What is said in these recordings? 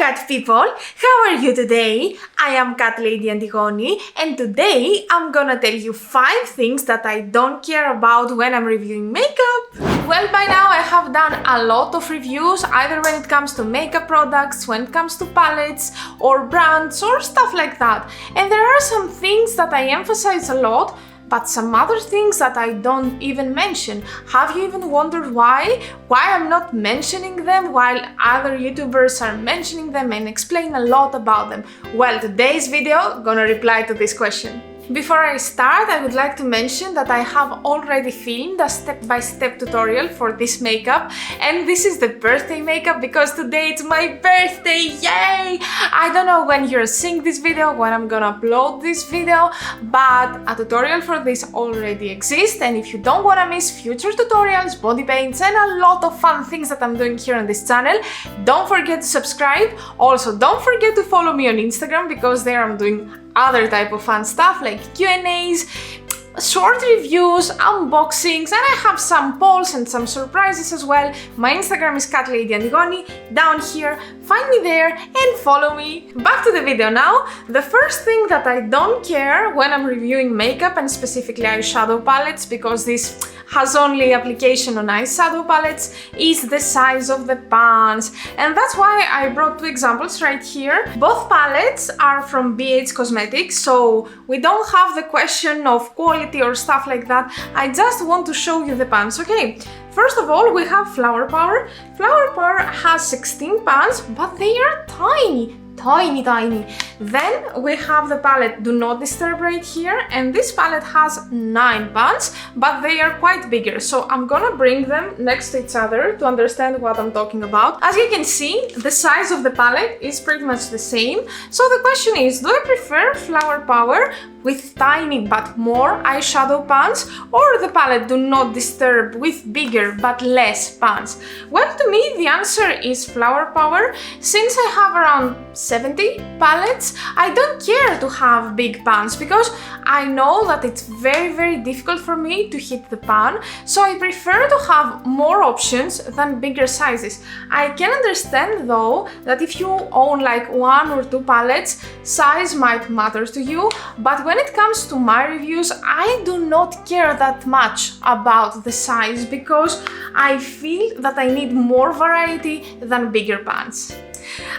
Cat people, how are you today? I am Catlady Antigoni, and today I'm gonna tell you 5 things that I don't care about when I'm reviewing makeup. Well, by now I have done a lot of reviews, either when it comes to makeup products, when it comes to palettes or brands or stuff like that. And there are some things that I emphasize a lot, but some other things that I don't even mention. Have you even wondered why? Why I'm not mentioning them while other YouTubers are mentioning them and explain a lot about them? Well, today's video gonna reply to this question. Before I start, I would like to mention that I have already filmed a step-by-step tutorial for this makeup, and this is the birthday makeup because today it's my birthday, yay! I don't know when you're seeing this video, when I'm gonna upload this video, but a tutorial for this already exists, and if you don't wanna miss future tutorials, body paints, and a lot of fun things that I'm doing here on this channel, don't forget to subscribe. Also, don't forget to follow me on Instagram because there I'm doing other type of fun stuff like Q&As, short reviews, unboxings, and I have some polls and some surprises as well. My Instagram is Catlady Antigoni, down here. Find me there and follow me. Back to the video now. The first thing that I don't care when I'm reviewing makeup and specifically eyeshadow palettes, because this has only application on eyeshadow palettes, is the size of the pans. And that's why I brought 2 examples right here. Both palettes are from Aden Cosmetics, so we don't have the question of quality or stuff like that. I just want to show you the pans, okay? First of all, we have Flower Power. Flower Power has 16 pans, but they are tiny. Tiny. Then we have the palette Do Not Disturb right here, and this palette has 9 pans, but they are quite bigger, so I'm gonna bring them next to each other to understand what I'm talking about. As you can see, the size of the palette is pretty much the same, so the question is, do I prefer Flower Power with tiny but more eyeshadow pans, or the palette Do Not Disturb with bigger but less pans? Well, to me the answer is Flower Power. Since I have around 70 palettes, I don't care to have big pans because I know that it's very difficult for me to hit the pan, so I prefer to have more options than bigger sizes. I can understand though that if you own like 1 or 2 palettes, size might matter to you, but when it comes to my reviews, I do not care that much about the size because I feel that I need more variety than bigger pans.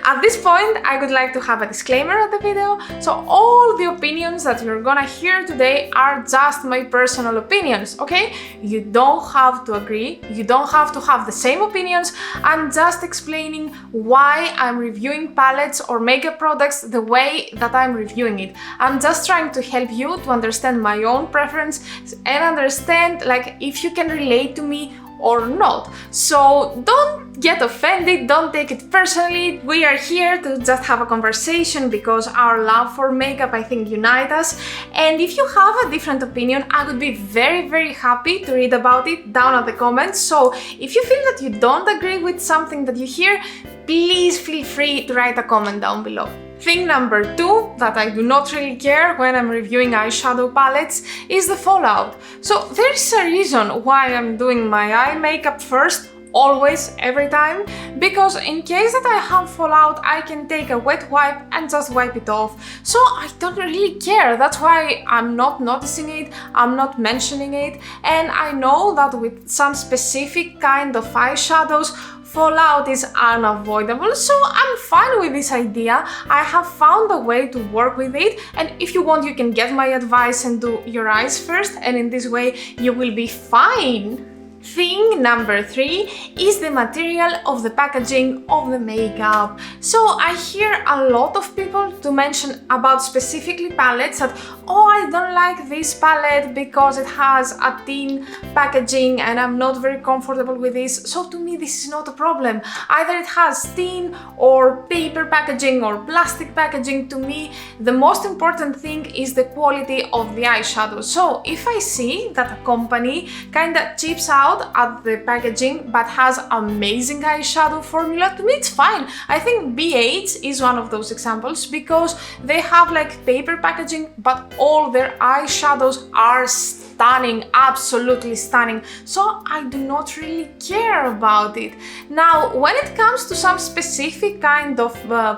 At this point, I would like to have a disclaimer at the video. So all the opinions that you're gonna hear today are just my personal opinions, okay? You don't have to agree, you don't have to have the same opinions. I'm just explaining why I'm reviewing palettes or makeup products the way that I'm reviewing it. I'm just trying to help you to understand my own preference and understand like if you can relate to me or not. So don't get offended, don't take it personally. We are here to just have a conversation because our love for makeup, I think, unites us. And if you have a different opinion, I would be very happy to read about it down at the comments. So if you feel that you don't agree with something that you hear, please feel free to write a comment down below. Thing number 2 that I do not really care when I'm reviewing eyeshadow palettes is the fallout. So there is a reason why I'm doing my eye makeup first, always, every time, because in case that I have fallout, I can take a wet wipe and just wipe it off. So I don't really care. That's why I'm not noticing it, I'm not mentioning it, and I know that with some specific kind of eyeshadows, fallout is unavoidable, so I'm fine with this idea. I have found a way to work with it, and if you want, you can get my advice and do your eyes first, and in this way you will be fine. Thing number 3 is the material of the packaging of the makeup. So I hear a lot of people to mention about specifically palettes that, oh, I don't like this palette because it has a tin packaging and I'm not very comfortable with this. So to me this is not a problem. Either it has tin or paper packaging or plastic packaging. To me the most important thing is the quality of the eyeshadow. So if I see that a company kinda chips out at the packaging but has amazing eyeshadow formula, to me it's fine. I think B8 is one of those examples because they have like paper packaging but all their eyeshadows are stunning. stunning, absolutely stunning, so I do not really care about it. Now, when it comes to some specific kind of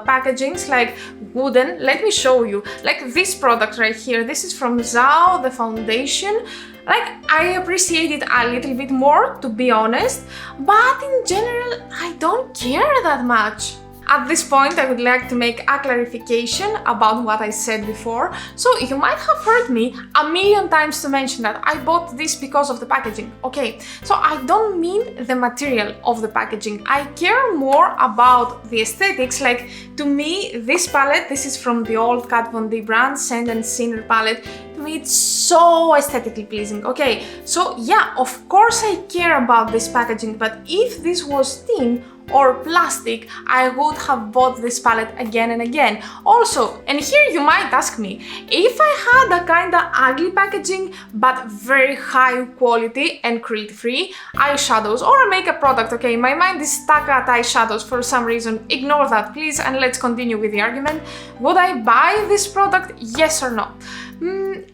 packagings like wooden, let me show you. Like this product right here, this is from Zao, the foundation. Like, I appreciate it a little bit more, to be honest, but in general, I don't care that much. At this point, I would like to make a clarification about what I said before. So you might have heard me a million times to mention that I bought this because of the packaging. Okay, so I don't mean the material of the packaging. I care more about the aesthetics. Like, to me, this palette, this is from the old Kat Von D brand, Sand and Sinner palette. To me, it's so aesthetically pleasing. Okay, so yeah, of course I care about this packaging, but if this was tin or plastic, I would have bought this palette again and again. Also, and here you might ask me, if I had a kinda ugly packaging but very high quality and cruelty-free eyeshadows or a makeup product, okay, my mind is stuck at eyeshadows for some reason, ignore that please and let's continue with the argument. Would I buy this product, yes or no?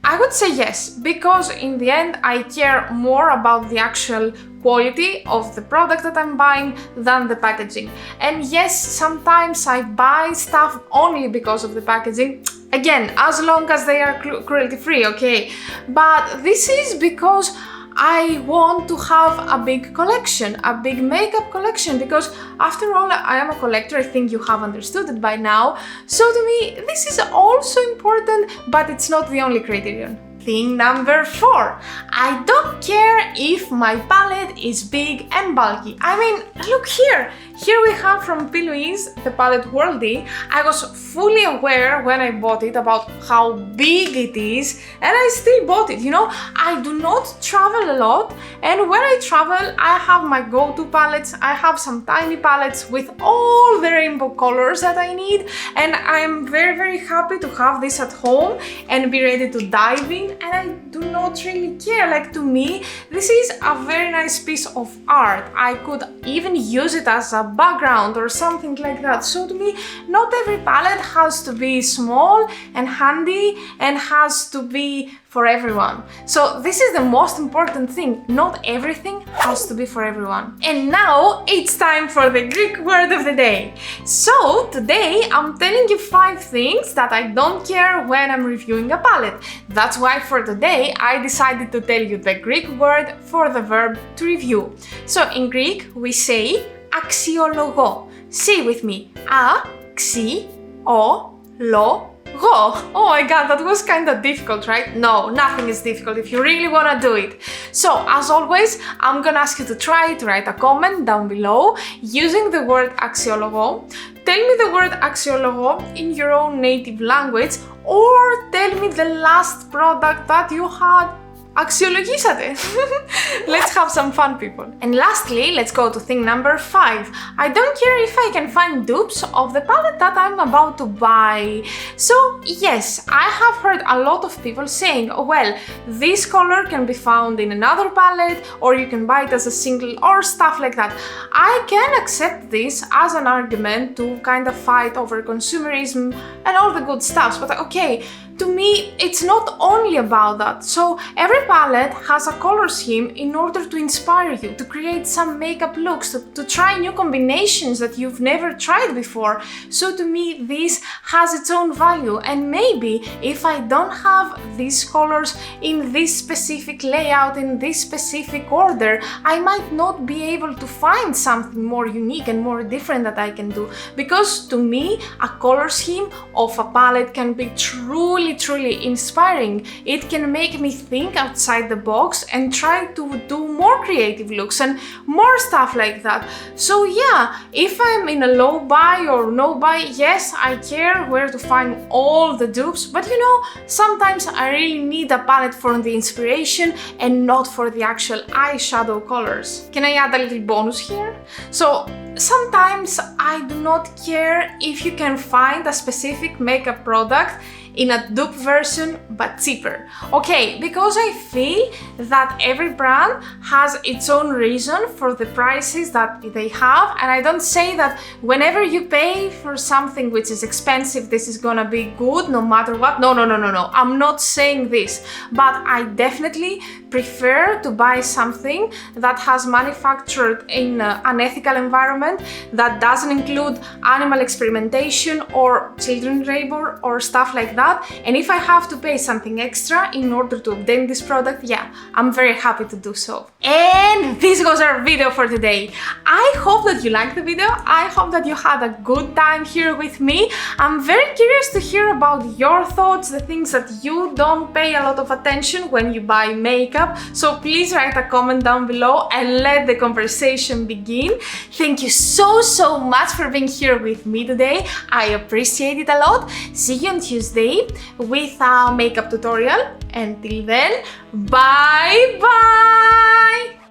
I would say yes, because in the end I care more about the actual quality of the product that I'm buying than the packaging. And yes, sometimes I buy stuff only because of the packaging. Again, as long as they are cruelty-free, okay? But this is because I want to have a big collection, a big makeup collection, because after all, I am a collector. I think you have understood it by now. So to me, this is also important, but it's not the only criterion. Thing number 4. I don't care if my palette is big and bulky. I mean, look here. Here we have from P. Louise, the palette Worldy. I was fully aware when I bought it about how big it is, and I still bought it. You know, I do not travel a lot, and when I travel, I have my go-to palettes. I have some tiny palettes with all the rainbow colors that I need, and I'm very, very happy to have this at home and be ready to dive in, and I do not really care. Like, to me, this is a very nice piece of art. I could even use it as a background or something like that. So to me, not every palette has to be small and handy and has to be for everyone. So this is the most important thing. Not everything has to be for everyone. And now it's time for the Greek word of the day. So today I'm telling you 5 things that I don't care when I'm reviewing a palette. That's why for today I decided to tell you the Greek word for the verb to review. So in Greek we say αξιολογώ. Say with me. A-xi-o-lo. Oh my god, that was kind of difficult, right? No, nothing is difficult if you really want to do it. So, as always, I'm gonna ask you to try to write a comment down below using the word αξιολογώ. Tell me the word αξιολογώ in your own native language, or tell me the last product that you had. Αξιολογήσατε. Let's have some fun, people. And lastly, let's go to thing number 5. I don't care if I can find dupes of the palette that I'm about to buy. So yes, I have heard a lot of people saying, oh, well, this color can be found in another palette, or you can buy it as a single, or stuff like that. I can accept this as an argument to kind of fight over consumerism and all the good stuff, but okay, to me, it's not only about that. So every palette has a color scheme in order to inspire you, to create some makeup looks, to try new combinations that you've never tried before. So to me, this has its own value, and maybe if I don't have these colors in this specific layout, in this specific order, I might not be able to find something more unique and more different that I can do. Because to me, a color scheme of a palette can be truly inspiring. It can make me think outside the box and try to do more creative looks and more stuff like that. So yeah, if I'm in a low buy or no buy, yes, I care where to find all the dupes, but you know, sometimes I really need a palette for the inspiration and not for the actual eyeshadow colors. Can I add a little bonus here? So sometimes I do not care if you can find a specific makeup product in a dupe version but cheaper. Okay, because I feel that every brand has its own reason for the prices that they have, and I don't say that whenever you pay for something which is expensive, this is gonna be good no matter what. No, I'm not saying this, but I definitely prefer to buy something that has manufactured in an ethical environment, that doesn't include animal experimentation or children labor or stuff like that. And if I have to pay something extra in order to obtain this product, yeah, I'm very happy to do so. And this was our video for today. I hope that you liked the video. I hope that you had a good time here with me. I'm very curious to hear about your thoughts, the things that you don't pay a lot of attention when you buy makeup. So please write a comment down below and let the conversation begin. Thank you so much for being here with me today. I appreciate it a lot. See you on Tuesday with a makeup tutorial. Until then, bye bye!